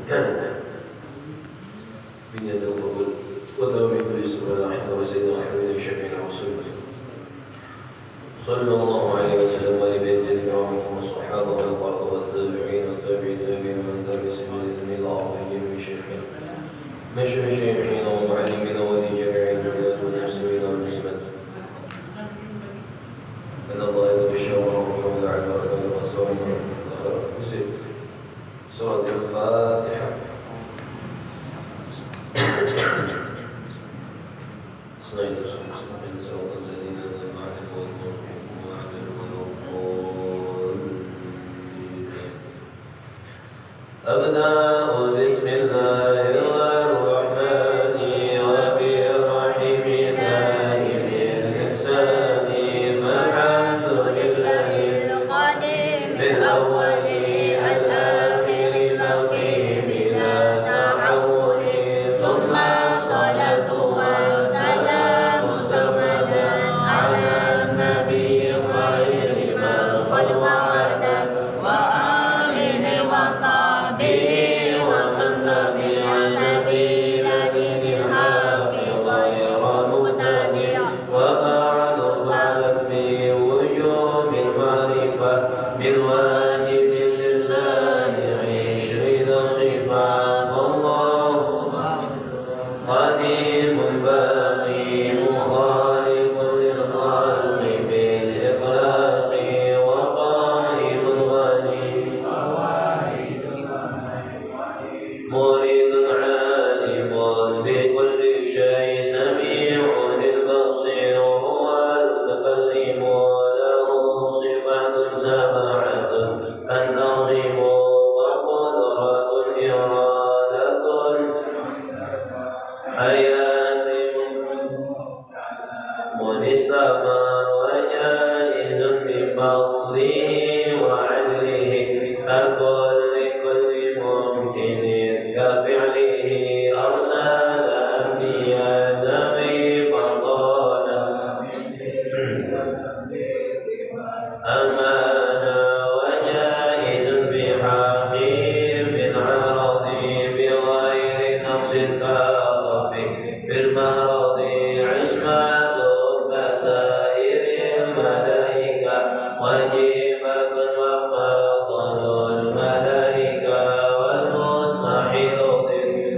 بنية القبول ودوام كل سورة رحمة وسيدنا محمد شفيعنا وسلم صلى الله عليه وسلم وآل بيته الكرام والصحابة والقرى والتابعين والتابعين ومن درس بإذن الله من شيخنا مشايخنا ومعلمنا ولجميع البلاد والمسلمين والمسلمات أن الله يتشاور ويولى على الأرض والأسرار والأخرى بسيط سورة الفاتحة صلاة صراط الذين أنعمت عليهم أبدأ بسم الله الرحمن وبالرحيم دائم الإحسان فالحمد لله القديم الأول الآخر المقيم لا تحول ثم الصلاة والسلام سرمدا على النبي خير من قد وعد وآله وصحبه ومن تبع سبيل دين الحق غير مبتدع وبعد فاعلم بوجوب المعرفة بالواجب لله 20 صفات والله قديم باقي مخالف للخلق بالإطلاق وقائم غني مريد عالم بكل شيء سميع البصير هو المتكلم له صفات سبعة التعظيم وقدرة إرادة حياة واستمر وجائز بفضله وعدله ترك لكل ممكن كفعله أرسل أنبياء ذوي فضالا أمانة وجائز بحقهم بالعرض بغير نقص كخف بالمرض عصمة كسائر الملائكة وجيبة وفضل الملائكة والمستحيل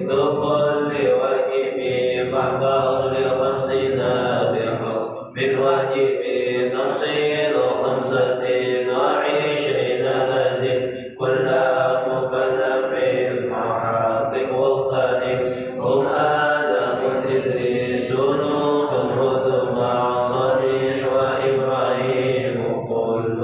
ضد كل واجب فاحفظ للخمس نابحة بالواجب تفصيل 25 نازل كل مكلف محقق والقانع هم آدم إدريس نوح هود مع صالح وإبراهيم كل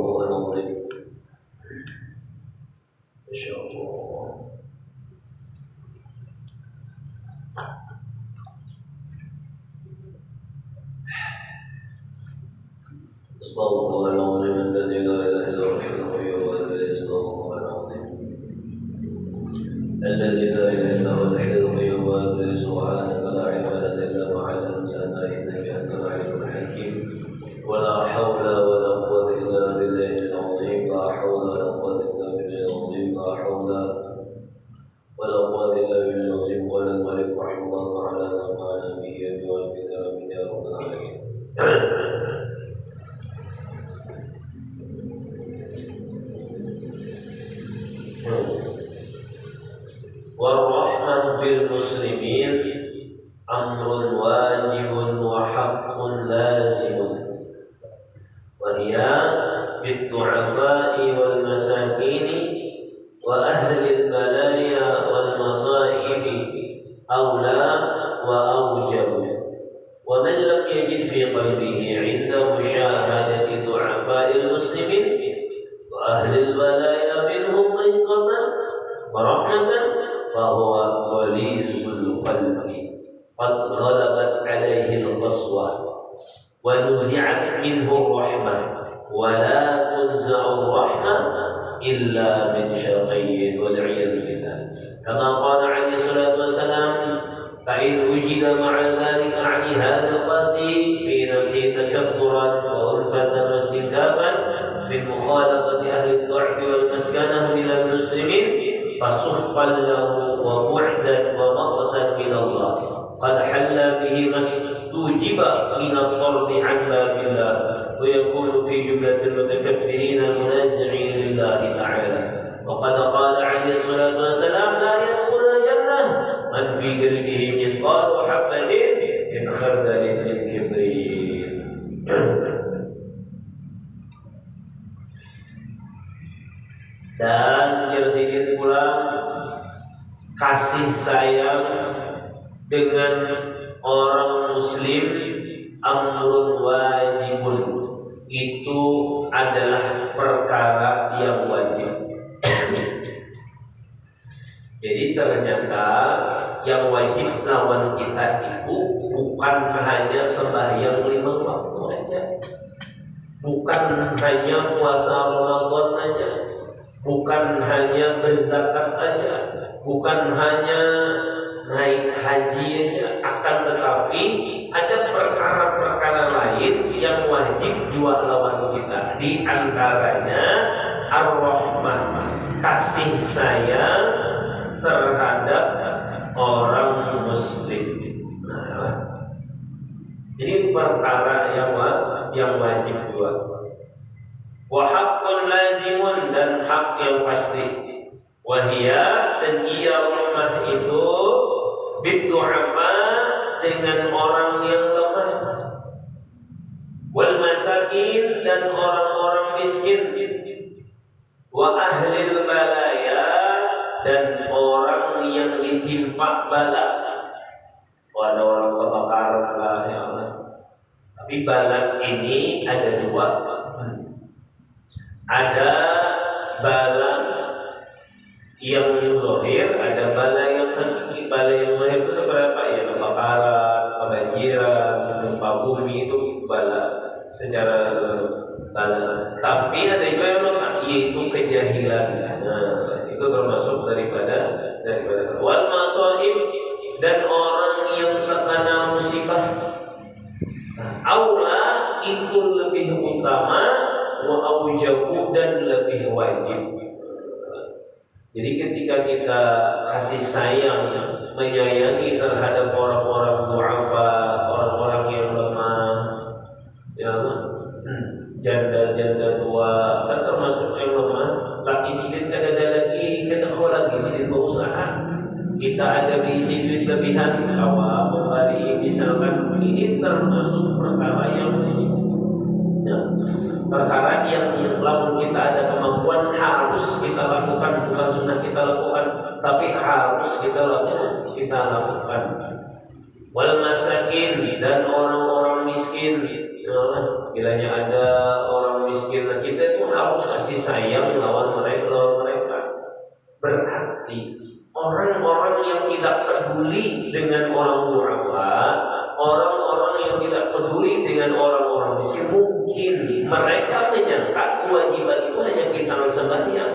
الله العظيم. ما شاء الله. استغفر الله العظيم الذي لا اله الا هو الحي القيوم الذي استغفر الله العظيم الذي لا اله الا هو الحي القيوم الذي سبحانك لا علم لنا الا ما علمتنا انك انت العليم الحكيم ولا حول ولا قوه الا بالله العظيم لا حول ولا قوه الا بالله العظيم لا حول ولا قوه الا بالله العظيم ولا الملك رحمه الله تعالى نفعنا به والكتاب يا رب العالمين. والرحمة بالمسلمين أمر واجب وحق لازم وهي بالضعفاء والمساكين وأهل البلايا والمصائب أولى وأوجب ومن لم يجد في قلبه عند مشاهدة ضعفاء المسلمين وأهل البلايا منهم رقة ورحمة فهو غليظ القلب قد غلبت عليه القسوة ونزعت منه الرحمة ولا تنزع الرحمة إلا من شقي والعياذ بالله كما قال عليه الصلاة والسلام فإن وجد مع ذلك أعني هذا القاسي في نفسه تكبرا وألفة واستنكافا من مخالطة أهل الضعف والمسكنة من المسلمين فسخفا له وبعدا ومقتا من الله قد حل به ما استوجب من الطرد عن باب الله ويكون في جملة المتكبرين المنازعين لله تعالى وقد قال عليه الصلاة والسلام لا يدخل الجنة من في قلبه مثقال حبة من خردل من كبريت. Dan sedikit pula kasih sayang dengan orang muslim amrun wajibun itu adalah perkara yang wajib. Jadi ternyata yang wajib lawan kita itu bukan hanya sembahyang 5 waktu aja, bukan hanya puasa Ramadan aja, bukan hanya berzakat aja, bukan hanya naik haji aja, akan tetapi ada perkara-perkara lain yang wajib juga lawan kita. Di antaranya ar-rahmah, kasih sayang terhadap orang muslim. Nah, ini perkara yang wajib juga. Wa haqqun lazimun dan hak yang pasti. Wahia dan ia rahmah itu biddu'afa dengan orang yang lemah, wal masakin dan orang-orang miskin, wa ahlil balaya dan orang yang ditimpa bala. Ada orang kebakaran lah ya Allah. Tapi bala ini ada 2. Ada bala yang zahir, ada bala yang hakiki. Bala yang zahir itu seberapa ya? Kebakaran, kebanjiran, gempa bumi itu bala secara bala. Tapi ada juga yang lemah, yaitu kejahilan. Nah, itu termasuk daripada wal masaib dan orang yang terkena musibah. Aula itu lebih utama wa aujabu dan lebih wajib. Jadi ketika kita kasih sayang, menyayangi terhadap orang-orang du'afa, orang-orang yang lemah, ya, janda-janda tua, kan termasuk yang lemah. Laki sidin kan ada lagi, kita kalau lagi sidin berusaha, kita ada diisi duit lebihan, awal hari misalkan, ini termasuk perkara yang perkara yang lamun kita ada kemampuan harus kita lakukan, bukan sunnah kita lakukan, tapi harus kita lakukan. Wal masakin dan orang-orang miskin, bilanya ada orang miskin, kita itu harus kasih sayang lawan mereka. Berarti orang-orang yang tidak peduli dengan orang duafa, orang-orang yang tidak peduli dengan orang-orang miskin, mungkin mereka menyangka kewajiban itu hanya di tangan sembahyang.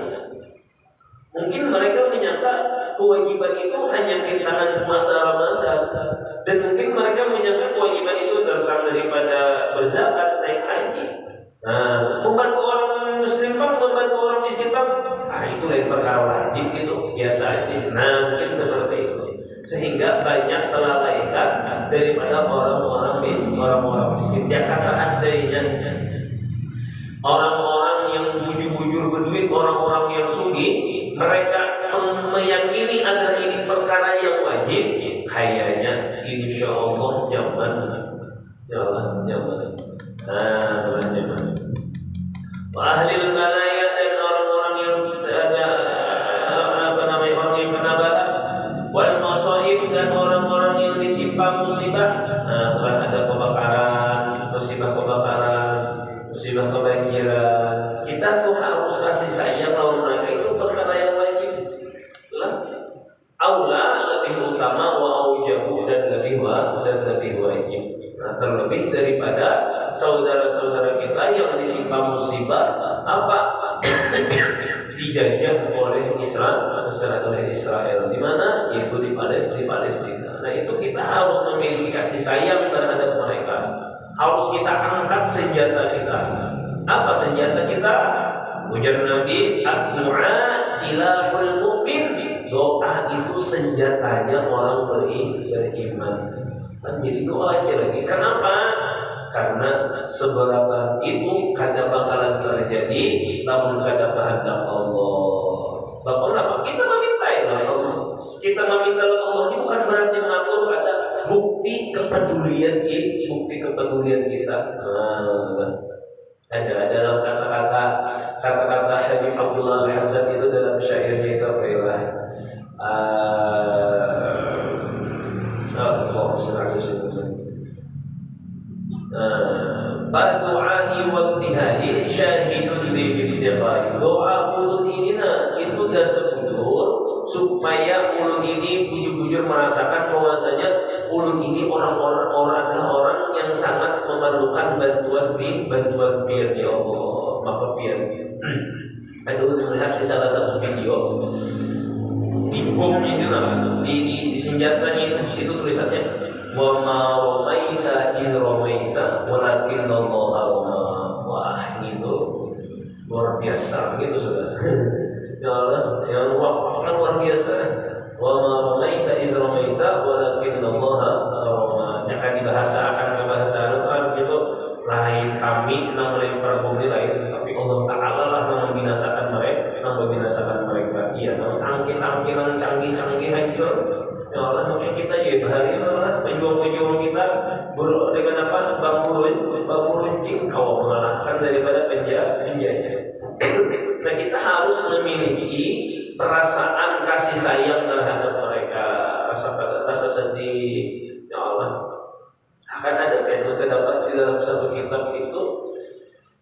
Mungkin mereka menyangka kewajiban itu hanya di tangan puasa Ramadan, dan mungkin mereka menyangka kewajiban itu datang daripada berzakat, naik haji. Nah, membantu orang muslim Pak, membantu orang miskin Pak, itu lain perkara wajib, itu biasa aja. Nah, mungkin seperti itu, sehingga banyak kelalaian daripada orang-orang miskin. Jika seandainya orang-orang yang bujur-bujur berduit, orang-orang yang sugih, mereka meyakini adalah ini perkara yang wajib, kayaknya insya Allah nyaman. Nah, teman-teman, ahlil balaya, dan orang-orang yang ada orang yang kena bala, wal masaib, dan orang-orang yang ditimpa musibah. Nah, telah ada kebakaran, musibah kebanjiran, kita tuh harus kasih sayang lawan mereka, itu perkara yang wajib lah. Aula, lebih utama, wa aujabu, dan lebih wajib. Nah, terlebih daripada saudara-saudara kita yang ditimpa musibah dijajah oleh Israel, di mana? Yaitu di Palestina. Nah, itu kita harus memiliki kasih sayang terhadap mereka. Harus kita angkat senjata kita. Apa senjata kita? Ujar Nabi, ad-du'a silahul mu'min. Doa itu senjatanya orang beriman. Kan jadi doa aja lagi. Kenapa? Karena seberapa itu kada bakalan terjadi namun kada kehendak Allah. Kenapa? Kita meminta ya Allah. Kita meminta Allah ini bukan berarti mengatur ada bukti kepedulian kita. Ada dalam kata-kata Habib Abdullah Al-Haddad itu dalam syairnya itu apa ya? Berdoa iwabtihadi syahidun biftiqari. Doa ulun ini itu dasar udur supaya ulun ini bujur-bujur merasakan bahwasanya ulun ini orang-orang adalah orang yang sangat memerlukan bantuan pian ya Allah. Maka pian. Aduh, melihat di salah satu video di bomnya itu di senjatanya itu, situ tulisannya wa ma ramaita in ramaita walakin Allah rama. Wah, itu luar biasa gitu sudah. Ya Allah, ya Allah, luar biasa. Wa ma ramaita in ramaita walakin Allah rama. Jika dibahasakan ke bahasa Arab gitu, lain kami yang melempar bom lain, tapi Allah Ta'ala lah yang membinasakan mereka. Iya, angkin-angkinan canggih-canggih hancur. Ya Allah, makanya kita jadi bahagia lah, pejuang-pejuang kita dengan apa? Bambu runcing kau mengalahkan daripada penjajah. Nah, kita harus memiliki perasaan kasih sayang terhadap mereka, rasa sedih. Ya Allah, akan ada yang terdapat di dalam satu kitab itu.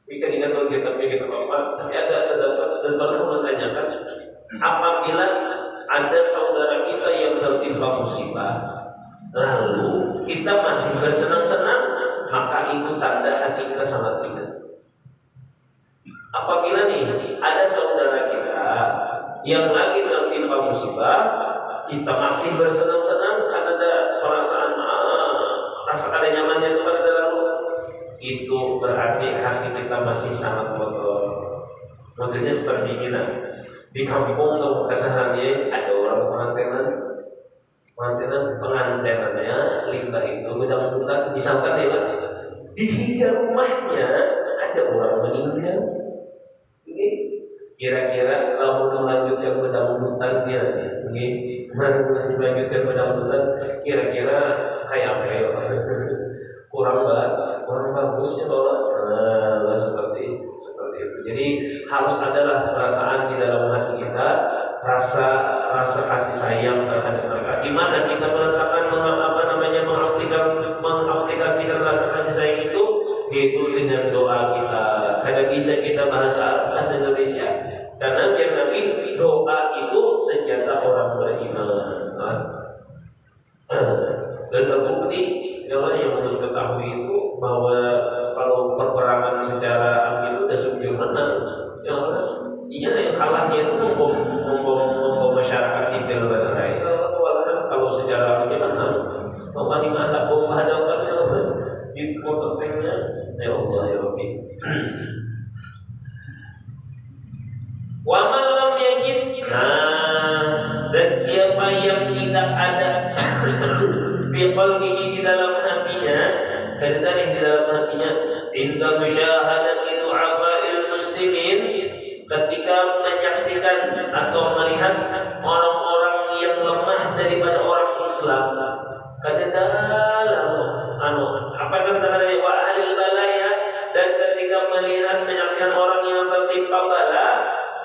Jika ingat kitabnya kita apa? Tapi ada terdapat dan pernah bertanyakan, apabila ada saudara kita yang tertimpa musibah, lalu kita masih bersenang-senang, maka itu tanda hati kita sangat ringan. Apabila nih ada saudara kita yang lagi tertimpa musibah, kita masih bersenang-senang karena ada perasaan rasa kada nyamannya itu pada lalu, itu berarti hati kita masih sangat kotor. Modelnya seperti ini di kampung atau kesehariannya ada orang pengantenannya limbah itu gudang-gudang, misalkan ya di hingga rumahnya ada orang meninggal. Ini kira-kira kalau melanjutkan gudang-gudang dia melanjutkan gudang-gudang kira-kira kayak apa ya? kurang bagusnya bahwa seperti itu. Jadi harus adalah perasaan di dalam hati kita, rasa kasih sayang terhadap mereka. Di mana kita meletakkan mengaplikasikan rasa kasih sayang itu, yaitu dengan doa kita. kada bisa kita bahasa Indonesia. Karena biar Nabi doa itu senjata orang beriman. Dan terbukti kalau yang belum ketahui itu bahwa kalau peperangan secara api itu sudah sujud menang. Iya, yang kalahnya itu membom masyarakat sipil negara itu. Kalau secara api menang, mau di mana bom hadapannya di kota tanknya, ya Allah ya Rabbi. Wa malam yajid. Nah, dan siapa yang tidak ada fi qalbihi di dalam hatinya, kedatangan di dalam hatinya, inda musyahadati du'afa'il muslimin, ketika menyaksikan atau melihat orang-orang yang lemah daripada orang Islam, dalam apa kata-kata wa ahlil balaya, dan ketika melihat menyaksikan orang yang tertimpa bala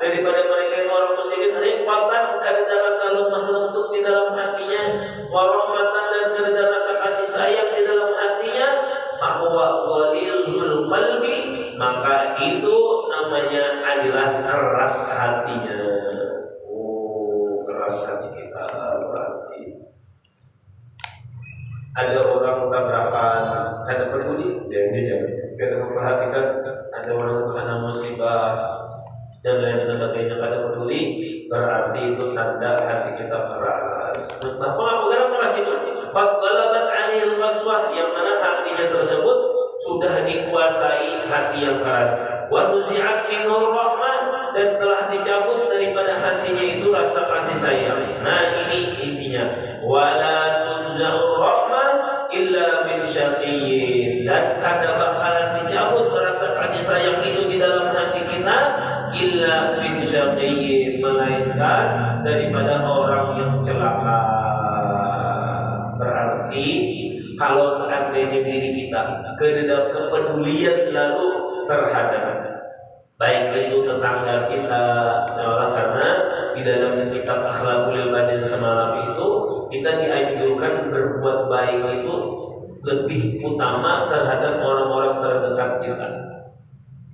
daripada mereka yang orang muslimin, rifatan kada rasa lemah lembut di dalam hatinya, warahmatan dan kada rasa kasih sayang di dalam hatinya, bahwa ghalilul qalbi, maka itu namanya adalah keras hatinya. Oh, keras hati kita berarti ada orang tabrakan, kada peduli dan kada memperhatikan, ada orang kena musibah dan lain sebagainya, kada peduli, berarti itu tanda hati kita keras. Apa keras itu? Qad ghalabat 'alil qaswah, yang mana hatinya tersebut sudah dikuasai hati yang keras. Wa nuzi'at minhu rahmah, dan telah dicabut daripada hatinya itu rasa kasih sayang. Nah, ini intinya. Wala tunza'ur rahmah illa min syaqiyyin, dan kada bakalan dicabut rasa kasih sayang itu di dalam hati kita illa min syaqiyyin, melainkan daripada orang yang celaka. Berarti kalau seandainya diri kita kepedulian lalu terhadap baik itu tetangga kita, karena di dalam kitab Akhlaqul Badan semalam itu kita dianjurkan berbuat baik itu lebih utama terhadap orang-orang terdekat kita.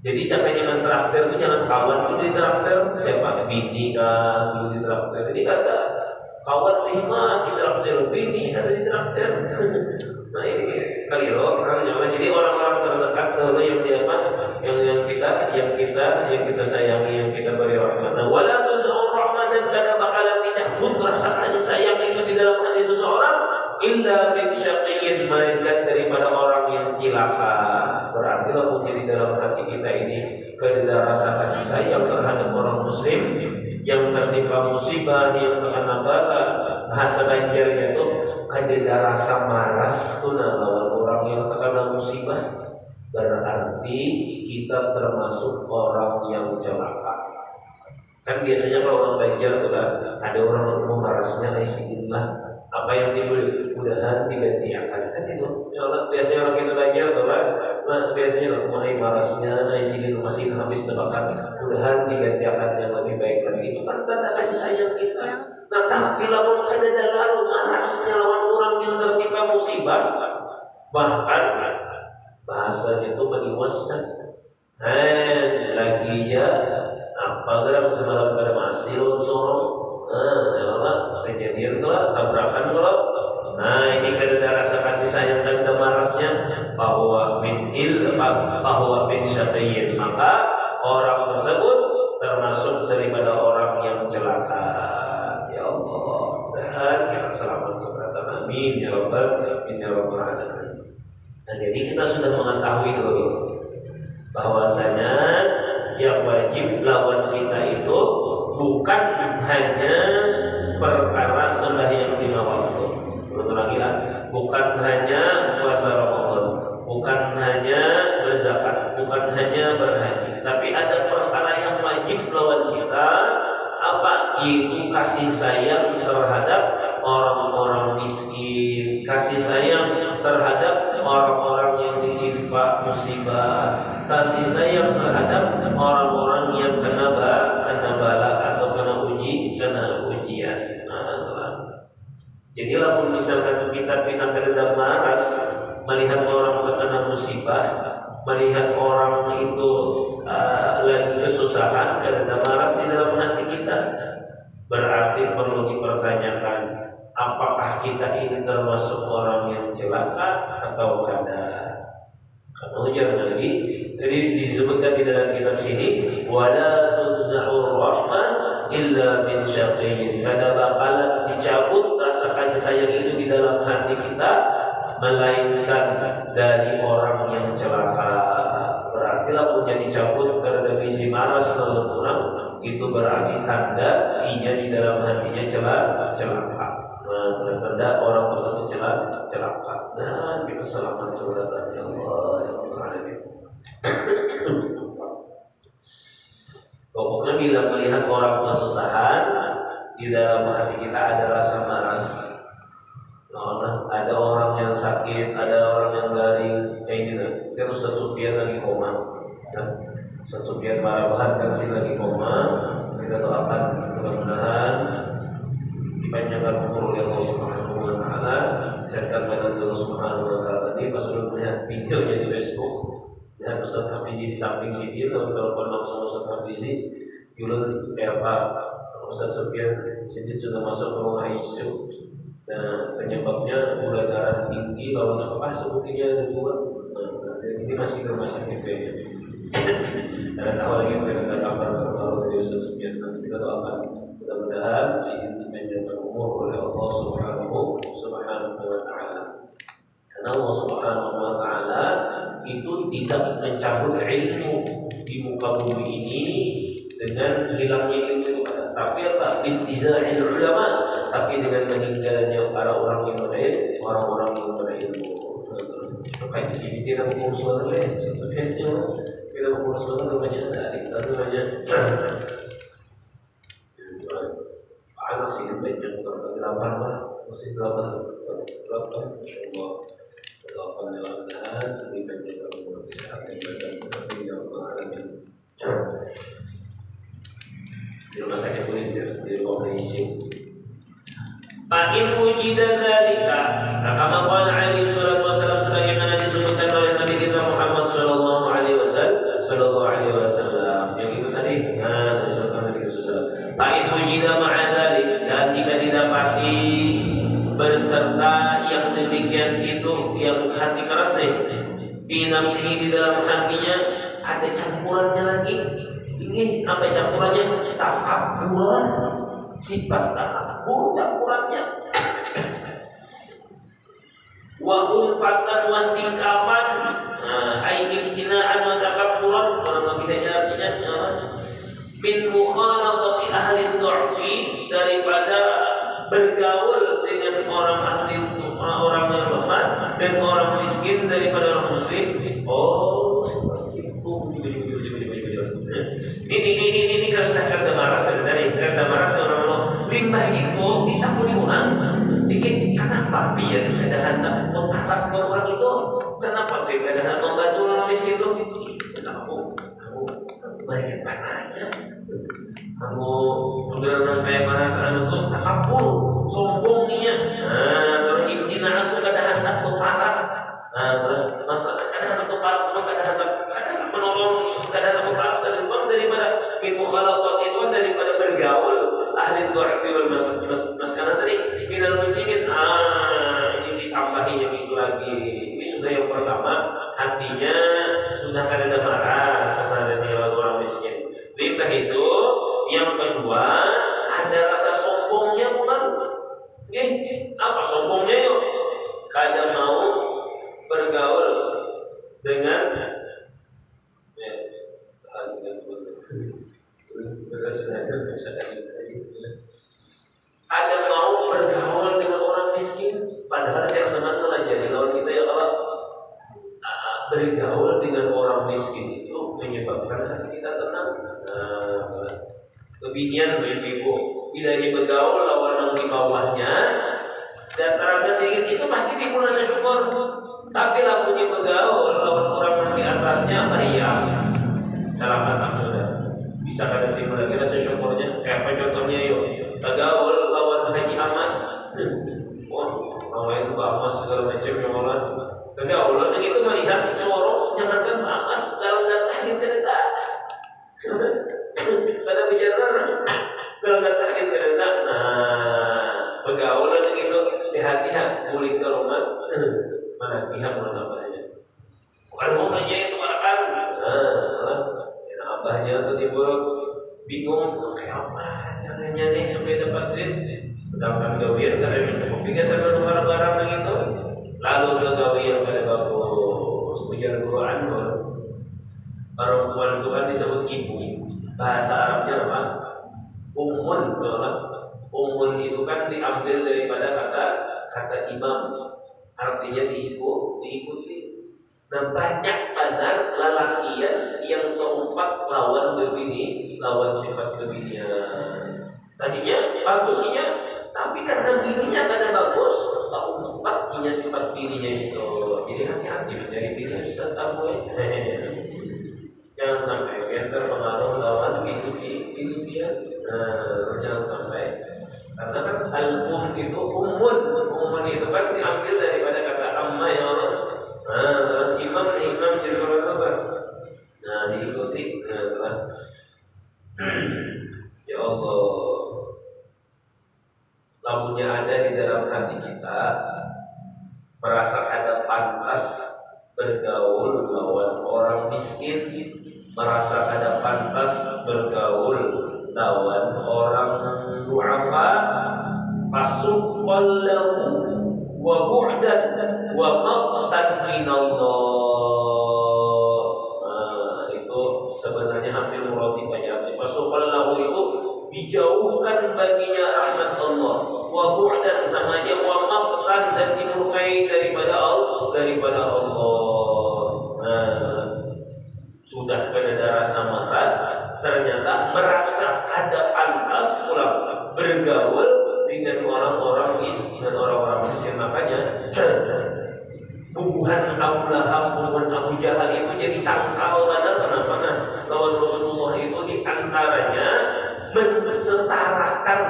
Jadi jangan traktir itu, jangan kawan itu ditraktir, siapa? Bini kan dulu ditraktir. Jadi kata kawan lima ditraktir, bini kata ditraktir. Nah ini kalian jadi orang-orang terdekat dulu yang dia apa? Yang kita sayangi, yang kita beri rahmat. Nah, wala tunza'ur rahmat, dan kada bakalan dicabut rasa kasih sayang itu di dalam hati seseorang illa min syaqiyyin, melainkan daripada orang yang cilaka. Berarti lah di dalam hati kita ini kada rasa kasih sayang terhadap orang muslim yang tertimpa musibah, yang terkena bala. Bahasa Banjarnya itu kada rasa malas tuh lawan orang yang terkena musibah. Berarti kita termasuk orang yang celaka. Kan biasanya kalau orang Banjar itu kan ada orang mau marasnya bismillah, apa yang dibeli mudahan diganti akan kan itu. Ya Allah, biasanya orang kita Banjar tuh kan, biasanya semua marasnya sini masih habis tebakan, mudahan diganti akan yang lebih baik lagi. Itu kan tanda kasih sayang kita. Nah, tapi lawan kada lalu marasnya lawan orang yang tertimpa musibah, bahkan bahasanya itu meniwaskan. Lagi ya apa gerak semalam pada masih sorong. Ya Allah, kejadian kalau tabrakan kalau. Nah, ini kada rasa kasih sayang dan marasnya, bahwa min syaqiyyin, maka orang tersebut termasuk daripada orang yang celaka. Ya Allah, dan kita selamat seberapa. Amin ya rabbal alamin. Nah, jadi kita sudah mengetahui dulu bahwasanya yang wajib lawan kita itu bukan hanya perkara sembahyang 5 waktu. Ulangi lah, bukan hanya puasa Ramadan, bukan hanya berzakat, bukan hanya berhaji, tapi ada perkara yang wajib lawan kita, apa? Yaitu kasih sayang terhadap orang-orang miskin, kasih sayang terhadap orang-orang yang ditimpa musibah, kasih sayang terhadap orang-orang yang kena bala atau kena ujian. Jadi misalkan kita pindah ke dalam maras, melihat orang terkena musibah, melihat orang itu lagi kesusahan, ada maras di dalam hati kita, berarti perlu dipertanyakan, apakah kita ini termasuk orang yang celaka atau kada? Ujar lagi, jadi disebutkan di dalam kitab sini, wala tunza'ur rahmah illa min syaqiyyin. Kada bakalan dicabut rasa kasih sayang itu di dalam hati kita, melainkan dari orang yang celaka. Berarti lah punya dicabut karena misi maras lalu orang itu berarti tanda inya di dalam hatinya celaka. Tanda orang tersebut celaka. Dan kita selamat saudara ya Allah ya Alamin. Pokoknya bila melihat orang kesusahan, di dalam hati kita ada rasa maras. Ada orang yang sakit, ada orang yang garing, kayak gini. Kan Ustaz Sufyan lagi koma. Ustaz Sufyan marah banget kan sih lagi koma. Kita doakan mudah-mudahan dipanjangkan umur oleh Allah Subhanahu wa taala, sehatkan badan Allah Subhanahu wa taala. Tadi pas udah melihat videonya di Facebook, lihat Ustaz Hafizi di samping sini, lalu telepon langsung Ustaz Hafizi, yulun kayak apa Ustaz Sufyan sini sudah masuk ke rumah ICU. Dan penyebabnya gula darah tinggi, lawan apa sebutnya dua. Ini masih kita masih TV. Dan awal lagi kita kabar terbaru dari Ustaz Sufyan. Nanti kita doakan mudah-mudahan si dipanjangkan umur oleh Allah Subhanahu wa taala. Karena Allah Subhanahu wa taala itu tidak mencabut ilmu di muka bumi ini dengan hilangnya ilmu itu, tapi apa? Bintiza'il ulama, tapi dengan meninggalnya para orang yang berilmu, orang-orang yang berilmu. Maka di sini tidak mengurus banget, sebenarnya tidak mengurus banget namanya dari kita namanya. Anak sih banyak berapa masih 8, insyaallah 8 mudah-mudahan sedikit juga kesehatan badan seperti yang mengalami di rumah sakit kulit di operasi. Fa'in wujida dzalika, kama qala alaihi salatu wasallam, sebagaimana disebutkan oleh Nabi kita Muhammad sallallahu alaihi wasallam. Yang itu tadi disebutkan Nabi sallallahu. Fa'in wujida ma'a dzalika, dan jika didapati berserta yang demikian itu, yang hati keras nih, di nafsihi, di dalam hatinya ada campurannya lagi. Ini apa campurannya? Takaburan, sifat takabur campurannya. Wa unfatan wastilafan, ai imtina'an wa takaburan, orang lebih artinya min mukhalatati ahli du'fi, daripada bergaul dengan orang ahli, orang yang lemah dan orang miskin daripada orang muslim. Oh, seperti itu. Ini kerja maras dari kerja maras orang limbah itu ditakuni orang. Dikit kenapa biar ada hendak mengharap orang itu? Kenapa biar ada hendak membantu orang miskin itu? Kamu balikin panahnya. Kamu beneran kayak bahasa itu takabur, sombongnya. Terus imtinaan itu kada hendak berharap. Masalah kada hendak berharap, kada hendak menolong, kada hendak berharap daripada min mukhalafat itu, daripada bergaul ahli du'fi wal maskana tadi minal muslimin. Ini ditambahi yang itu lagi. Ini sudah yang pertama, hatinya sudah kada ada maras kesadanya orang miskin. Limbah itu. Yang kedua, ada rasa sombongnya, bukan? Apa sombongnya yuk? Kada mau bergaul dengan ada mau bergaul dengan orang miskin. Padahal saya senang pelajari lawan kita ya, kalau bergaul dengan orang miskin itu menyebabkan hati kita tenang. Kebinian begitu, bila ini bergaul lawan yang di bawahnya dan terangga sedikit itu pasti timbul rasa syukur. Tapi lakunya bergaul lawan orang yang di atasnya, bahaya. Salah kata sudah. Bisa kada timbul lagi rasa syukurnya. Kayak apa contohnya yuk? Bergaul lawan Haji Amas. Namanya itu Amas segala macam yang orang. Bergaul itu melihat sorok, jangankan Aduh aja itu makan. Abahnya tuh timbul bingung kayak apa caranya nih supaya dapat duit. Sedangkan gawian kan ada kopinya sama barang-barang begitu. Lalu ke gawian pada bagus. Ujar guru Anwar. Perempuan itu kan disebut ibu. Bahasa Arabnya apa? Ummun. Ummun itu kan diambil daripada kata imam. Artinya diikuti. Nah banyak benar lelakian yang keempat lawan berbini, lawan sifat kebinian. Tadinya bagusnya, tapi karena bininya kada bagus, keempat punya sifat bininya itu. Jadi hati-hati mencari bini setamu. Jangan sampai biar terpengaruh lawan bini dia. Jangan sampai. Karena kan al-um itu ummun itu kan diambil daripada kata amma ya Allah. Imam jadi orang apa? Nah diikuti. Ya Allah, lamunnya ada di dalam hati kita merasa ada pantas bergaul lawan orang miskin, merasa ada pantas bergaul lawan orang du'afa, fasuqqal lahu wa bu'dan wa maqtan minallah. Itu sebenarnya hampir muradi banyak. Fasuqqal lahu itu dijauhkan baginya rahmat Allah, wa bu'dan sama dia, wa maqtan dan dimurkai daripada Allah. Sudah ada rasa malas, ternyata merasa ada pantas pulang bergaul dengan orang-orang miskin. Makanya bubuhan Abu Lahab, bubuhan Abu Jahal itu jadi sangkal benar. Kenapa? Lawan Rasulullah itu diantaranya mensetarakan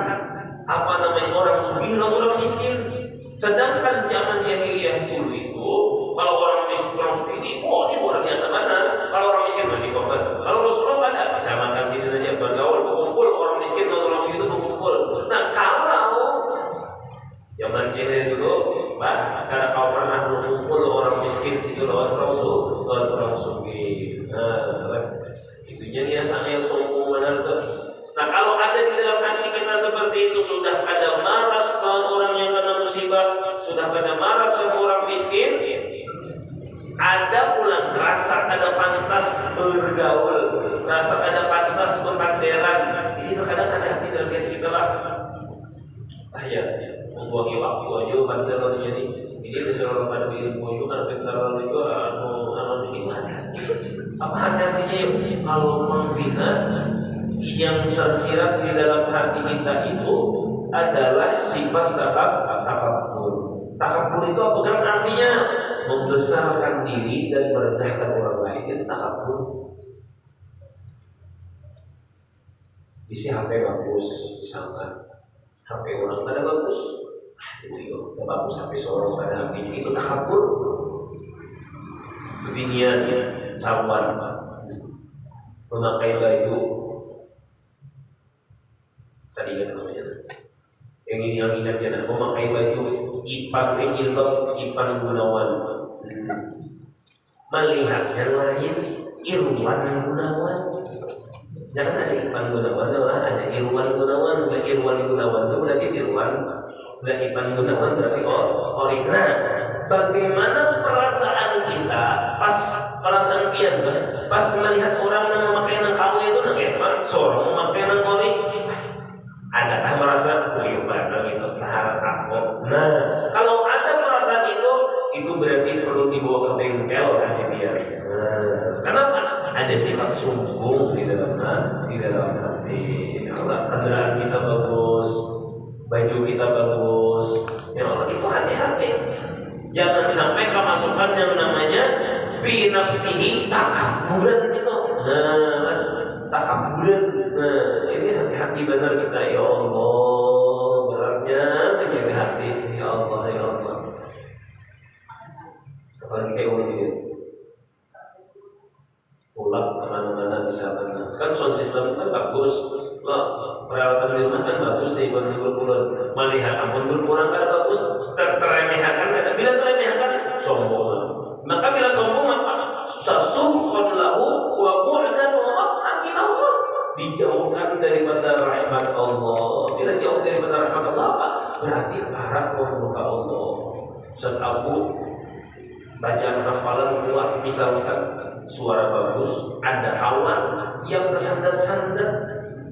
orang sugih dan orang miskin. Sedangkan zaman jahiliyah dulu itu kalau orang miskin orang sugih ini luar biasa benar. Kalau orang miskin masih korban. Kalau Rasulullah ada bisa makan sini saja bergaul, berkumpul orang miskin dan orang sugih itu berkumpul. Nah kalau zaman jahiliyah dulu, karena kau pernah berkumpul orang miskin itu lawan orang sugih. Itunya dia sangat sombong benar tuh. Nah kalau ada di dalam hati kita seperti itu, sudah ada maras lawan orang yang kena musibah, sudah ada maras lawan orang miskin, ada pula rasa ada pantas bergaul, rasa ada pantas berpanderan. Ini terkadang ada hati dalam hati kita lah. Ya, membuangi waktu aja panderan jadi. Ini disuruh pada ilmu itu kan pintar itu ini hati-hati. Apa hati-hatinya ya? Kalau menghina yang tersirat di dalam hati kita itu adalah sifat takabur. Takabur itu apa kan artinya? Membesarkan diri dan merendahkan orang lain. Itu takabur. Isi HP bagus, misalkan HP orang pada bagus, itu bagus HP seorang pada HP itu takabur. Kebiniannya sawan, memakai baju tadi kan namanya yang ini yang ingatnya memakai baju Ipan Gunawan, melihat yang lain Irwan Gunawan. Jangan ada Ipan Gunawan, ada Irwan Gunawan. Bukan Irwan Gunawan itu berarti Irwan, bukan Ipan Gunawan berarti Orik. Nah, bagaimana perasaan kita perasaan kian pas melihat orang yang memakai nang kamu itu nang Irwan, sorong memakai nang Orik. Adakah merasa bagaimana gitu harap aku? Nah, kalau ada perasaan itu berarti perlu dibawa ke bengkel kan dia. Kenapa? Ada sifat sombong di dalam hati. Allah, kendaraan kita bagus, baju kita bagus. Ya Allah, itu hati-hati. Jangan sampai kemasukan yang namanya fi nafsihi takaburan itu. Takaburan. Nah, ini hati-hati benar kita, ya Allah, beratnya menjaga hati, ya Allah, ya Allah. Apalagi kayak begini, pulang kemana-mana bisa benar. Kan sound system kan bagus, peralatan di rumah kan bagus nih, bulan-bulan. Melihat ampun berkurang kan bagus, teremehkan kan, bila teremehkan sombong. Maka bila sombong apa? berarti harap membuka Allah. Saat aku bacaan hafalan kuat, misalkan suara bagus, ada kawan yang tersandat-sandat,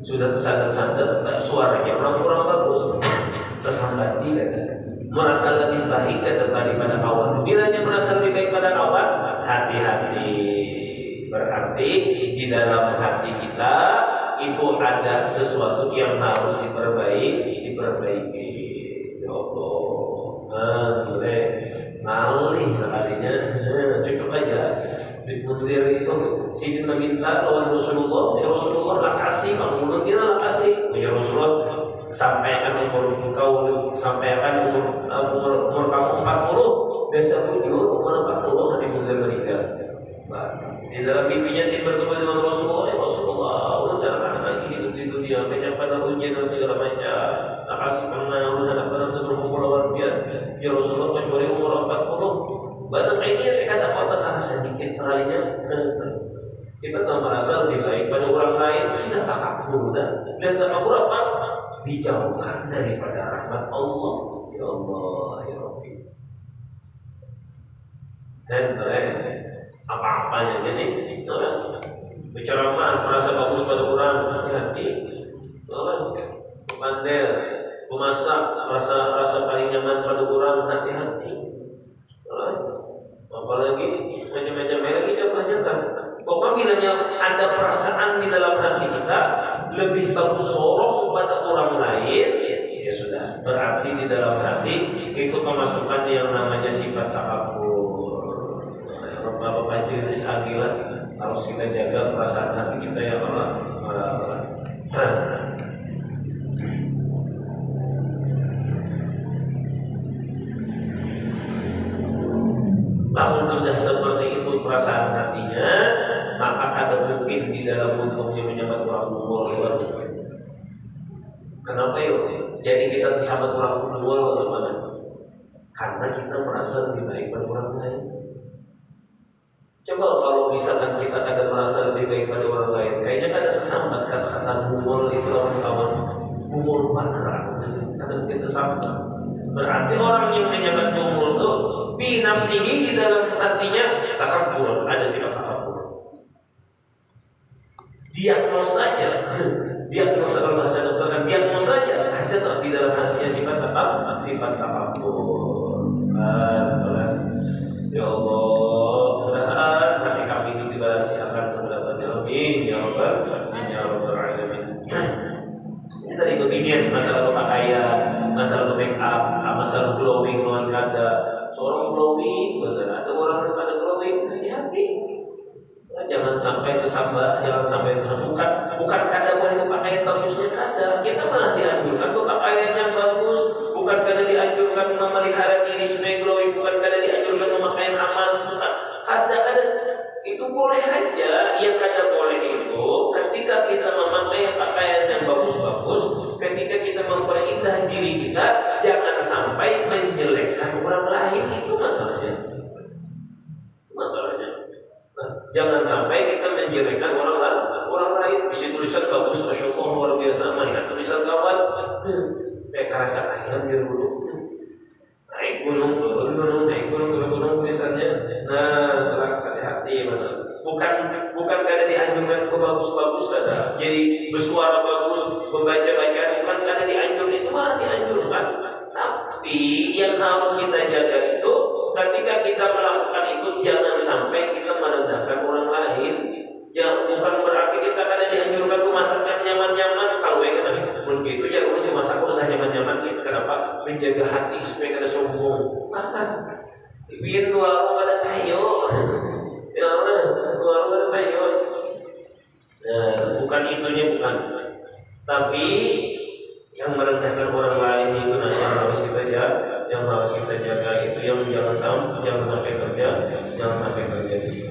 sudah tersandat-sandat, suaranya kurang bagus, tersambat tidak, merasa lebih baik daripada kawan. Bila dia merasa lebih baik pada kawan, hati-hati, berarti di dalam hati kita itu ada sesuatu yang harus diperbaiki. Ya Allah, boleh ngalih sekalinya, cukup aja. Mundir itu Sidin meminta lawan Rasulullah, ya Rasulullah lah kasih, Bang dia lah kasih, ya Rasulullah sampaikan umur engkau, sampaikan umur kamu 40, besok itu umur 40 di Mundir meninggal. Di dalam mimpinya Sidin bertemu dengan Rasulullah, ya Rasulullah, udah jangan lagi hidup di dunia, banyak pada ujian dan segala macam. Kasih karena udah pada berkumpul lawan dia, ya Rasulullah kecuali umur 40. Banyak ini kata apa salah sedikit sekalinya. Kita tak merasa lebih baik pada orang lain, sudah takabur dah. Dia sudah takabur apa? Dijauhkan daripada rahmat Allah. Ya Allah, ya Rabbi. Dan apa-apanya jadi berceramah merasa bagus pada orang, hati-hati. Pandai, memasak rasa paling nyaman pada orang, hati-hati. Apalagi macam-macam lagi jaga-jaga. Pokoknya bila ada perasaan di dalam hati kita lebih bagus sorong pada orang lain, ya sudah, berarti di dalam hati itu kemasukan yang namanya sifat takabur. Bapak jenis agilah harus kita jaga perasaan hati kita yang Allah. Namun sudah seperti itu perasaan hatinya, maka ada mungkin di dalam bentuknya menyambat orang luar. Kenapa yuk? Jadi kita sahabat orang luar bagaimana? Karena kita merasa lebih baik pada orang lain. Coba kalau misalkan kita ada merasa lebih baik pada orang lain, kayaknya ada kesambat kata-kata bumul itu kawan-kawan, bumul mana? Kadang kita sama. Berarti orang yang menyambat bumul itu binafsihi di dalam hatinya takabur, ada sifat takabur. Diagnosa saja, diagnosa dalam bahasa dokter kan diagnosa saja ada tak di dalam hatinya sifat takabur. Ya Allah, mudah-mudahan hati kami ini dibalasi akan sebenarnya lebih ya Rabbal alamin. Ini tadi kebinian masalah pakaian, masalah make up, masalah glowing dengan kata seorang glowing, ada orang yang ada glowing, hati-hati. Jangan sampai kesambar, jangan sampai terbuka. Bukan kada boleh pakaian bagusnya kada. Kita malah dianjurkan pakaian yang bagus. Bukan kada dianjurkan memelihara diri supaya glowing. Bukan kada dianjurkan memakai emas. Bukan kada itu boleh aja. Yang kada boleh itu ketika kita memakai pakaian yang bagus-bagus, ketika kita memperindah diri kita, jangan sampai menjelekkan orang lain. Itu masalahnya. Jangan sampai kita menjelekkan orang lain. Isi tulisan bagus, masya Allah, luar biasa. Mainan tulisan kawan, kayak kaca ayam dia dulu. Naik gunung, turun gunung, naik gunung, turun gunung tulisannya. Nah, hati-hati mana. Bukan kada dianjurkan ke bagus-bagus kada. Jadi bersuara bagus, membaca bacaan bukan kada dianjurkan, itu malah dianjurkan. Tapi yang harus kita jaga itu ketika kita melakukan itu jangan sampai kita merendahkan orang lain. Yang bukan berarti kita kada dianjurkan masaknya nyaman-nyaman. Kalau kita mungkin itu ya udah masak usah nyaman-nyaman. Kenapa? Menjaga hati supaya kada sombong. Maka biar dua orang ada ayo. Ya Allah, dua orang ada ayo. Bukan itunya bukan. Tapi yang merendahkan orang lain itu yang harus kita jaga. Yang harus kita jaga itu yang jangan sampai terjadi.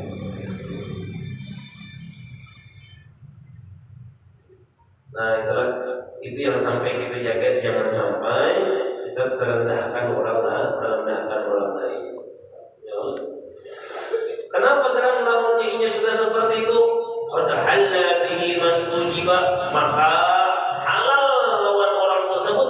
Nah, itu yang sampai kita jaga, jangan sampai kita terendahkan orang lain. Ya. Kenapa terang lamunnya ini sudah seperti itu? Qad halla bihi mastujiba, maka halal lawan orang tersebut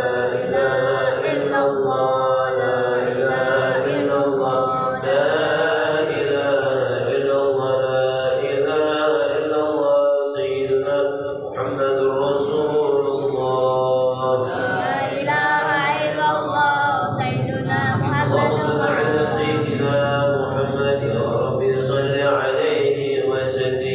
إله إلا الله لا إله إلا الله لا إله إلا الله لا إله إلا الله سيدنا محمد رسول الله لا إله إلا الله سيدنا محمد اللهم صل على رسول الله سيدنا محمد يا رب صل عليه وسلم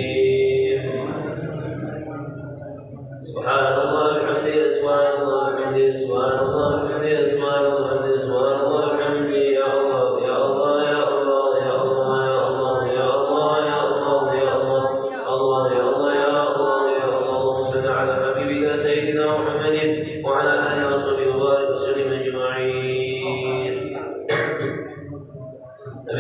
سبحان الله وبحمده سبحان الله وبحمده سبحان الله وبحمده سبحان الله وبحمده سبحان الله وبحمده يا الله يا الله يا الله يا الله يا الله يا الله يا الله يا الله الله يا الله يا الله يا الله اللهم صل على حبيبك سيدنا محمد وعلى اله وصحبه وبارك وسلم اجمعين.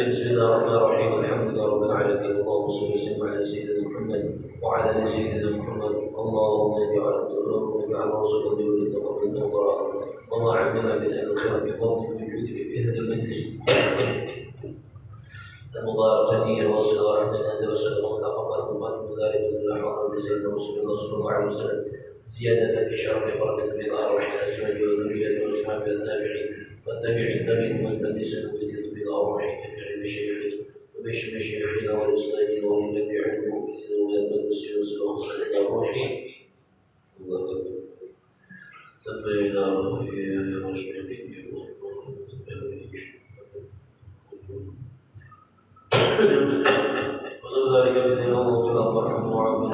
بسم الله الرحمن الرحيم الحمد لله رب العالمين اللهم صل وسلم على سيدنا محمد وعلى ال سيدنا محمد اللهم اجعل قلوبنا واجعل رسولك جودك وقبلنا وبراءك وما عملنا بالخير بفضلك وجودك في هذا المجلس المبارك واصل ورحمه نازل وسلم وخلق الله ذلك من حضره سيدنا رسول الله صلى الله عليه وسلم زياده في شرف بركه بضاعه وحده ازواج وذريه واصحاب التابعين والتابعين تابعين والتابعين في بضاعه وحده بشيخ بشيخنا والأستاذ ومن المؤمنين والمدرس وخصوصا الروحي سمينا في مشرقه وصل ذلك بإذن الله في الأرض وعبد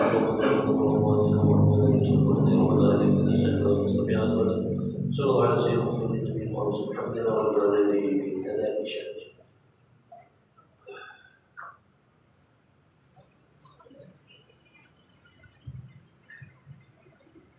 صلى الله على سيدنا محمد سبحانه وتعالى رب العالمين كذلك